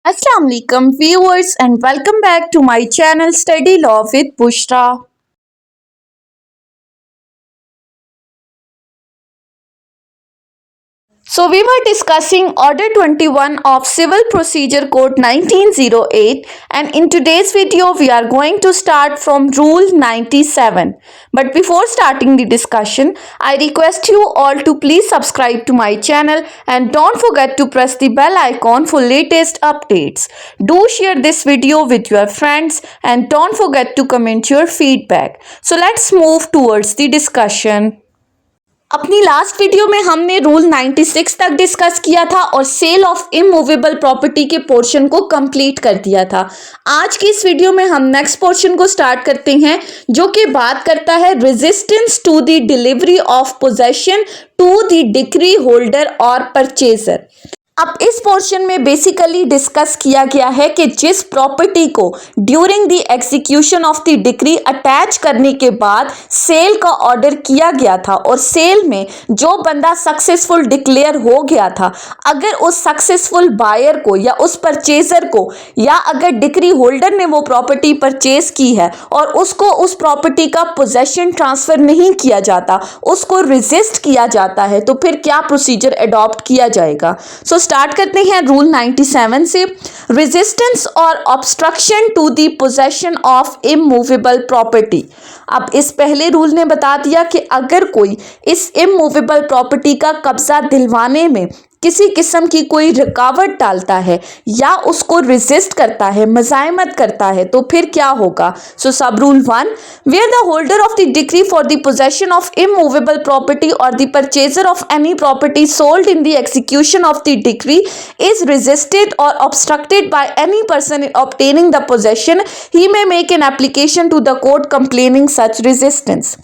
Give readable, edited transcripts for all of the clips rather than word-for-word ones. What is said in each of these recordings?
Assalamu alaikum viewers and welcome back to my channel Study Law with Bushra. So we were discussing Order 21 of Civil Procedure Code 1908, and in today's video we are going to start from Rule 97. But before starting the discussion, I request you all to please subscribe to my channel and don't forget to press the bell icon for latest updates. Do share this video with your friends and don't forget to comment your feedback. So let's move towards the discussion. अपनी last video में हमने rule 96 तक discuss किया था और cell of immovable property के portion को complete कर दिया था। आज की इस वीडियो में हम नेक्स्ट पोर्शन को स्टार्ट करते हैं, जो कि बात करता है resistance to the delivery of possession to the decree holder और परचेजर। अब इस पोर्शन में बेसिकली डिस्कस किया गया है कि जिस प्रॉपर्टी को during the execution of the decree attach करने के बाद सेल का ऑर्डर किया गया था और सेल में जो बंदा सक्सेसफुल डिक्लेयर हो गया था, अगर उस सक्सेसफुल बायर को या उस परचेजर को या अगर डिक्री होल्डर ने वो प्रॉपर्टी परचेज की है और उसको उस प्रॉपर्टी का पोजेशन ट्रांसफर नहीं किया जाता, उसको रेजिस्ट किया जाता है, तो फिर क्या प्रोसीजर अडॉप्ट किया जाएगा। स्टार्ट करते हैं रूल 97 से। रेजिस्टेंस और obstruction to the possession of immovable property. अब इस पहले रूल ने बता दिया कि अगर कोई इस इमूवेबल प्रॉपर्टी का कब्जा दिलवाने में किसी किस्म की कोई रुकावट डालता है या उसको रेजिस्ट करता है, मज़ाहमत करता है, तो फिर क्या होगा। So sub rule 1, where the holder of the decree for the possession of immovable property or the purchaser of any property sold in the execution of the decree is resisted or obstructed by any person obtaining the possession, he may make an application to the court complaining such resistance.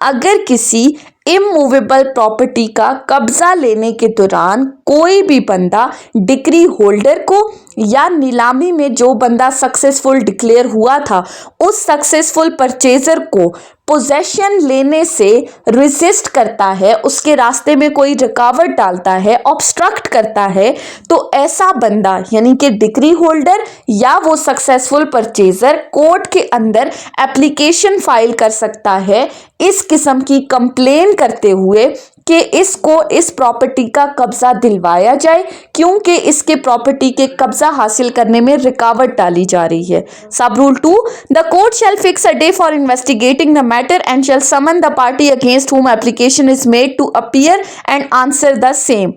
अगर किसी immovable property का कब्जा लेने के दौरान कोई भी बंदा डिक्री होल्डर को या नीलामी में जो बंदा सक्सेसफुल डिक्लेयर हुआ था उस सक्सेसफुल परचेजर को पोजेशन लेने से रेजिस्ट करता है, उसके रास्ते में कोई रुकावट डालता है, ऑब्स्ट्रक्ट करता है, तो ऐसा बंदा यानी कि डिक्री होल्डर या वो सक्सेसफुल परचेजर कोर्ट के अंदर एप्लीकेशन फाइल कर सकता है इस किस्म की कंप्लेन करते हुए कि इसको इस प्रॉपर्टी का कब्जा दिलवाया जाए, क्योंकि इसके प्रॉपर्टी के कब्जा हासिल करने में रुकावट डाली जा रही है। Sub rule 2, the court shall fix a day for investigating the matter and shall summon the party against whom application is made to appear and answer the same.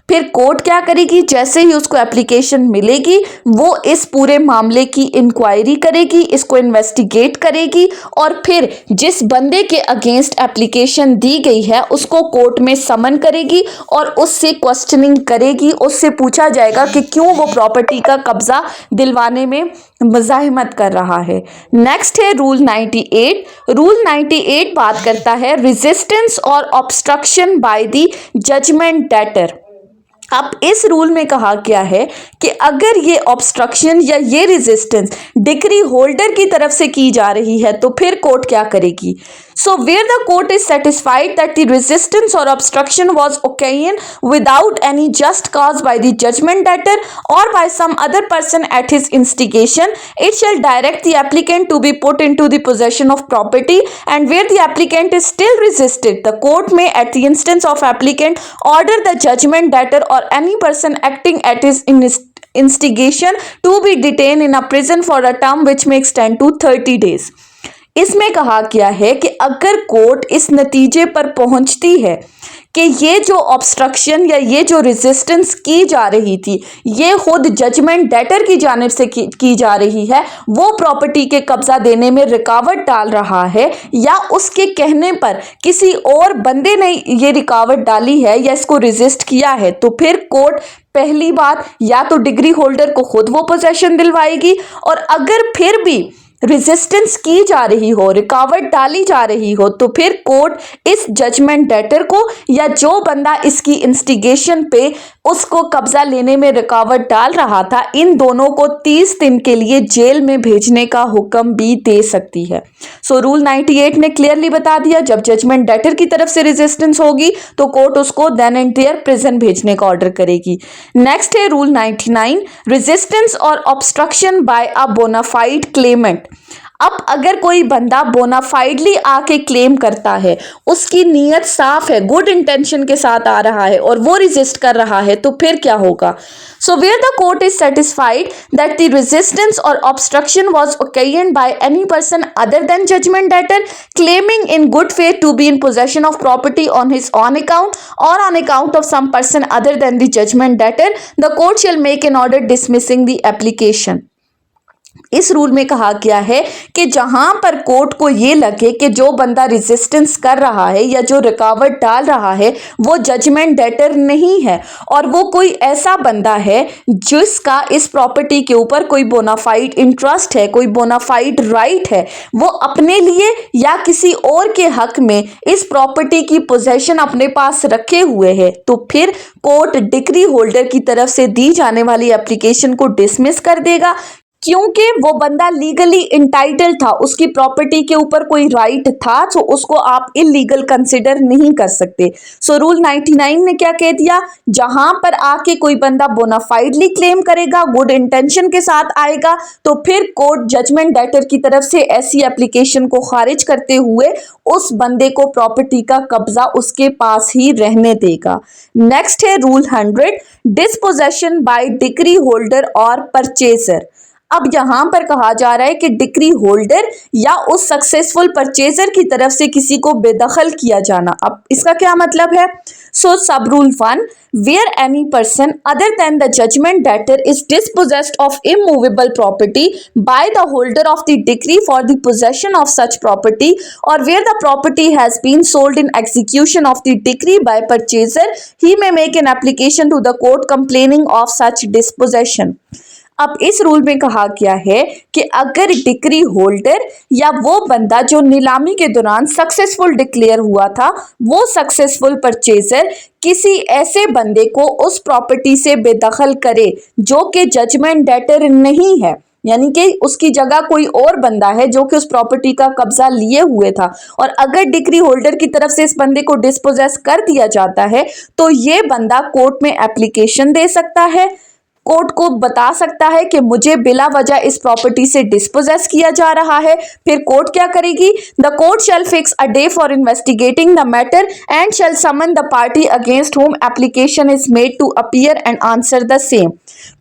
फिर कोर्ट क्या करेगी, जैसे ही उसको एप्लीकेशन मिलेगी वो इस पूरे मामले की इंक्वायरी करेगी, इसको इन्वेस्टिगेट करेगी और फिर जिस बंदे के अगेंस्ट एप्लीकेशन दी गई है उसको कोर्ट में समन करेगी और उससे क्वेश्चनिंग करेगी, उससे पूछा जाएगा कि क्यों वो प्रॉपर्टी का कब्जा दिलवाने में मज़ाहमत कर रहा है। नेक्स्ट है रूल 98। रूल 98 बात करता है रेजिस्टेंस और obstruction by the judgment debtor. अब इस रूल में कहा गया है कि अगर ये ऑब्स्ट्रक्शन या ये रेजिस्टेंस डिक्री होल्डर की तरफ से की जा रही है तो फिर कोर्ट क्या करेगी। So where the court is satisfied that the resistance और obstruction was occasion without any just cause by the judgment debtor or by some other person at his instigation, it shall direct the applicant to be put into the possession of property, and where the applicant is still resisted the court may at the instance of applicant order the judgment debtor or any person acting at his instigation to be detained in a prison for a term which may extend to 30 days। इसमें कहा गया है कि अगर court इस नतीजे पर पहुंचती है कि ये जो ऑब्स्ट्रक्शन या ये जो रेजिस्टेंस की जा रही थी ये खुद जजमेंट डेटर की जानिब से की जा रही है, वो प्रॉपर्टी के कब्जा देने में रुकावट डाल रहा है या उसके कहने पर किसी और बंदे ने ये रुकावट डाली है या इसको रेजिस्ट किया है, तो फिर कोर्ट पहली बात या तो डिग्री होल्डर को खुद वो पोजेशन दिलवाएगी और अगर फिर भी रेजिस्टेंस की जा रही हो, रुकावट डाली जा रही हो, तो फिर कोर्ट इस जजमेंट डेटर को या जो बंदा इसकी इंस्टिगेशन पे उसको कब्जा लेने में रुकावट डाल रहा था, इन दोनों को 30 दिन के लिए जेल में भेजने का हुक्म भी दे सकती है। सो रूल 98 ने क्लियरली बता दिया, जब जजमेंट डेटर की तरफ से रेजिस्टेंस होगी तो कोर्ट उसको देन एंड देयर प्रिजन भेजने का ऑर्डर करेगी। नेक्स्ट है रूल 99, रेजिस्टेंस और ऑब्स्ट्रक्शन बाय अ बोनाफाइड क्लेमेंट। अब अगर कोई बंदा बोनाफाइडली आके क्लेम करता है, उसकी नीयत साफ है, गुड इंटेंशन के साथ आ रहा है और वो रेजिस्ट कर रहा है, तो फिर क्या होगा? So where the court is satisfied that the resistance और obstruction was occasioned by any person other than judgment debtor claiming in good faith to be in possession of property on his own account or on account of some person other than the judgment debtor, the court shall make an order dismissing the application. इस rule में कहा गया है कि जहां पर court को ये लगे कि जो बंदा रेजिस्टेंस कर रहा है या जो रुकावट डाल रहा है वो जजमेंट डेटर नहीं है और वो कोई ऐसा बंदा है जिसका इस प्रॉपर्टी के ऊपर कोई बोनाफाइड इंटरेस्ट है, कोई बोनाफाइड राइट है, वो अपने लिए या किसी और के हक में इस प्रॉपर्टी की पोजेशन अपने पास रखे हुए है, तो फिर कोर्ट डिक्री होल्डर की तरफ से दी जाने वाली एप्लीकेशन को डिसमिस कर देगा, क्योंकि वो बंदा लीगली इंटाइटल था, उसकी प्रॉपर्टी के ऊपर कोई राइट था, तो उसको आप इलीगल कंसिडर नहीं कर सकते। सो रूल 99 ने क्या कह दिया, जहां पर आके कोई बंदा बोनाफाइडली क्लेम करेगा, गुड इंटेंशन के साथ आएगा, तो फिर कोर्ट जजमेंट डेटर की तरफ से ऐसी एप्लीकेशन को खारिज करते हुए उस बंदे को प्रॉपर्टी का कब्जा उसके पास ही रहने देगा। नेक्स्ट है rule 100, dispossession by decree holder और परचेजर। अब यहां पर कहा जा रहा है कि डिक्री होल्डर या उस सक्सेसफुल परचेजर की तरफ से किसी को बेदखल किया जाना। अब इसका क्या मतलब है? So sub rule 1, where any person other than the judgment debtor is dispossessed of immovable property by the holder of the decree for the possession of such property or where the property has been sold in execution of the decree by purchaser, he may make an application to the court complaining of such dispossession. अब इस rule में कहा गया है कि अगर decree holder या वो बंदा जो नीलामी के दौरान सक्सेसफुल डिक्लेयर हुआ था, वो सक्सेसफुल परचेजर किसी ऐसे बंदे को उस प्रॉपर्टी से बेदखल करे जो कि जजमेंट डेटर नहीं है, यानी कि उसकी जगह कोई और बंदा है जो कि उस प्रॉपर्टी का कब्जा लिए हुए था, और अगर डिक्री होल्डर की तरफ से इस बंदे को डिस्पोजेस कर दिया जाता है तो ये बंदा कोर्ट में एप्लीकेशन दे सकता है, कोर्ट को बता सकता है कि मुझे बिला वजह इस प्रॉपर्टी से डिस्पोजेस किया जा रहा है। फिर कोर्ट क्या करेगी? The court shall fix a day for investigating the matter and shall summon the party against whom application is made to appear and answer the same.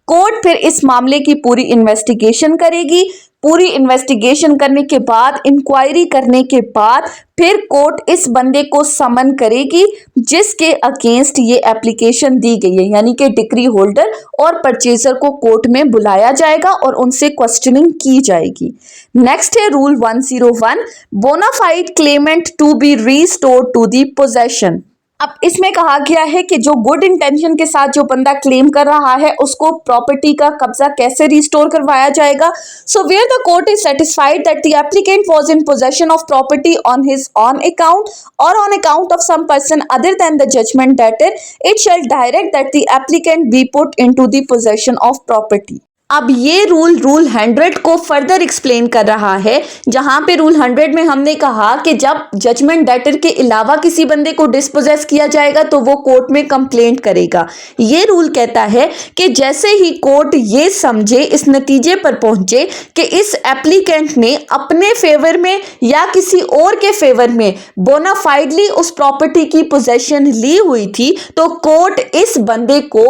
Court फिर इस मामले की पूरी इन्वेस्टिगेशन करेगी, पूरी इन्वेस्टिगेशन करने के बाद, इंक्वायरी करने के बाद फिर कोर्ट इस बंदे को समन करेगी जिसके अगेंस्ट ये एप्लीकेशन दी गई है, यानी कि डिक्री होल्डर और परचेजर को कोर्ट में बुलाया जाएगा और उनसे क्वेश्चनिंग की जाएगी। नेक्स्ट है rule 101, bona fide claimant to be restored to the possession. अब इसमें कहा गया है कि जो गुड इंटेंशन के साथ जो बंदा क्लेम कर रहा है उसको प्रॉपर्टी का कब्जा कैसे रिस्टोर करवाया जाएगा। So where the court is satisfied that the applicant was in possession of property on his own account or on account of some person other than the judgment debtor, it shall direct that the applicant be put into the possession of property. अब ये rule 100 को further explain कर रहा है, जहां पे rule 100 में हमने कहा कि जब जजमेंट डेटर के अलावा किसी बंदे को डिस्पोजेस किया जाएगा तो वो कोर्ट में कंप्लेंट करेगा। ये रूल कहता है कि जैसे ही कोर्ट ये समझे, इस नतीजे पर पहुंचे कि इस एप्लीकेंट ने अपने फेवर में या किसी और के फेवर में बोनाफाइडली उस प्रॉपर्टी की पोजेशन ली हुई थी, तो कोर्ट इस बंदे को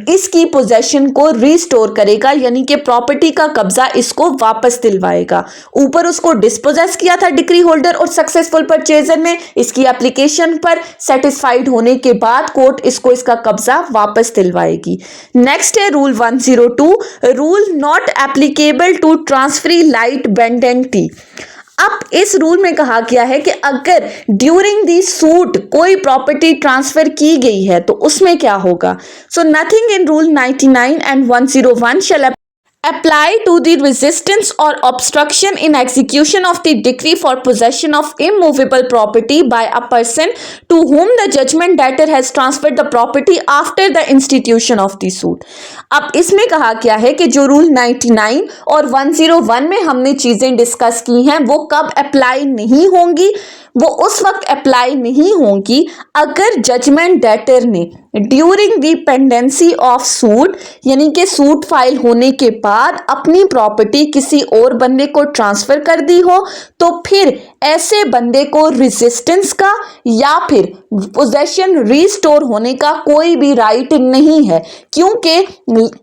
इसकी पोजेशन को रिस्टोर करेगा, यानी कि प्रॉपर्टी का कब्जा इसको वापस दिलवाएगा। ऊपर उसको डिस्पोजेस किया था डिक्री होल्डर और सक्सेसफुल परचेजर ने, इसकी एप्लीकेशन पर सेटिस्फाइड होने के बाद कोर्ट इसको इसका कब्जा वापस दिलवाएगी। नेक्स्ट है rule 102, rule not applicable to transferee lite pendente. अब इस रूल में कहा गया है कि अगर ड्यूरिंग दी सूट कोई प्रॉपर्टी ट्रांसफर की गई है तो उसमें क्या होगा। So nothing in rule 99 and 101 shall apply to the resistance or obstruction in execution of the decree for possession of immovable property by a person to whom the judgment debtor has transferred the property after the institution of the suit। अब इसमें कहा क्या है कि जो rule 99 और 101 में हमने चीजें डिस्कस की हैं वो कब अप्लाई नहीं होंगी, वो उस वक्त अप्लाई नहीं होंगी अगर जजमेंट डेटर ने during the pendency of suit यानी कि सूट फाइल होने के बाद अपनी प्रॉपर्टी किसी और बंदे को ट्रांसफर कर दी हो, तो फिर ऐसे बंदे को रेजिस्टेंस का या फिर पोजेशन रीस्टोर होने का कोई भी राइट नहीं है, क्योंकि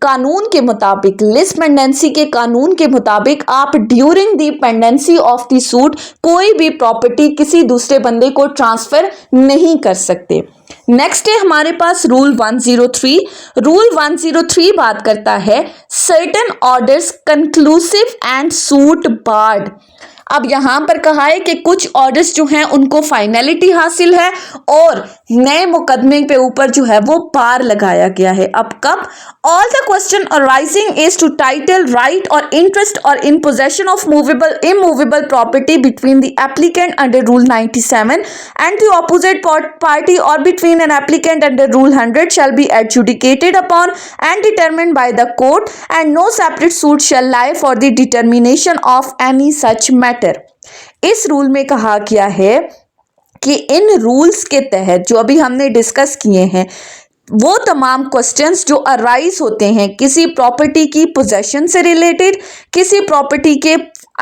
कानून के मुताबिक लिस्ट पेंडेंसी के कानून के मुताबिक आप during the pendency of the suit कोई भी प्रॉपर्टी किसी दूसरे बंदे को ट्रांसफर नहीं कर सकते। नेक्स्ट है हमारे पास रूल 103। रूल 103 बात करता है certain orders conclusive and suit barred. अब यहां पर कहा है कि कुछ ऑर्डर्स जो हैं उनको फाइनलिटी हासिल है और नए मुकदमे पे ऊपर जो है वो बार लगाया गया है। अब कब? All the question arising is to title right or interest or in possession of movable immovable property between the applicant under rule 97 and the opposite party or between an applicant under rule 100 shall be adjudicated upon and determined by the court and no separate suit shall lie for the determination of any such matter। इस rule में कहा गया है कि इन rules के तहत जो अभी हमने डिस्कस किए हैं वो तमाम क्वेश्चंस जो अराइज होते हैं किसी प्रॉपर्टी की पोजेशन से रिलेटेड, किसी प्रॉपर्टी के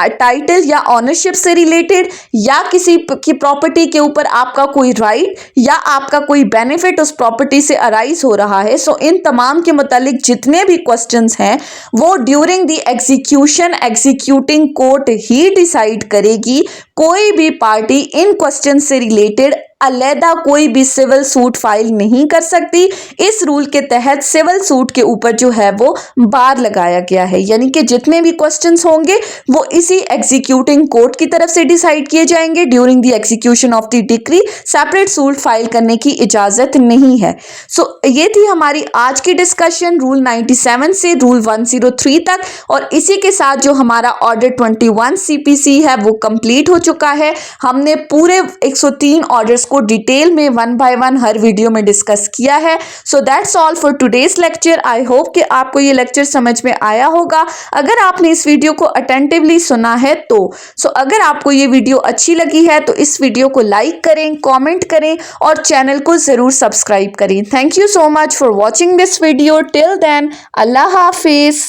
टाइटल या ऑनरशिप से रिलेटेड, या किसी की प्रॉपर्टी के ऊपर आपका कोई राइट या आपका कोई बेनिफिट उस प्रॉपर्टी से अराइज हो रहा है, सो इन तमाम के मुतालिक जितने भी क्वेश्चंस हैं वो during the execution executing court he decide करेगी। कोई भी पार्टी इन क्वेश्चन से रिलेटेड अलहदा कोई भी सिविल सूट फाइल नहीं कर सकती। इस रूल के तहत सिविल सूट के ऊपर जो है वो बार लगाया गया है, यानी कि जितने भी क्वेश्चंस होंगे वो इसी एग्जीक्यूटिंग कोर्ट की तरफ से डिसाइड किए जाएंगे। During the execution of the decree separate suit file करने की इजाजत नहीं है। सो ये थी हमारी आज की डिस्कशन रूल 97 से रूल 103 तक, और इसी के साथ जो हमारा ऑर्डर 21 CPC है वो कंप्लीट हो चुका है। हमने पूरे 103 ऑर्डर्स को डिटेल में 1 बाय 1 हर वीडियो में डिस्कस किया है। So that's all for today's lecture. I hope कि आपको ये लेक्चर समझ में आया होगा। अगर आपने इस वीडियो को अटेंटिवली सुना है तो अगर आपको ये वीडियो अच्छी लगी है तो इस वीडियो को लाइक करें, कमेंट करें और चैनल को जरूर सब्सक्राइब करें। Thank you so much for watching this video. Till then, अल्लाह हाफिज।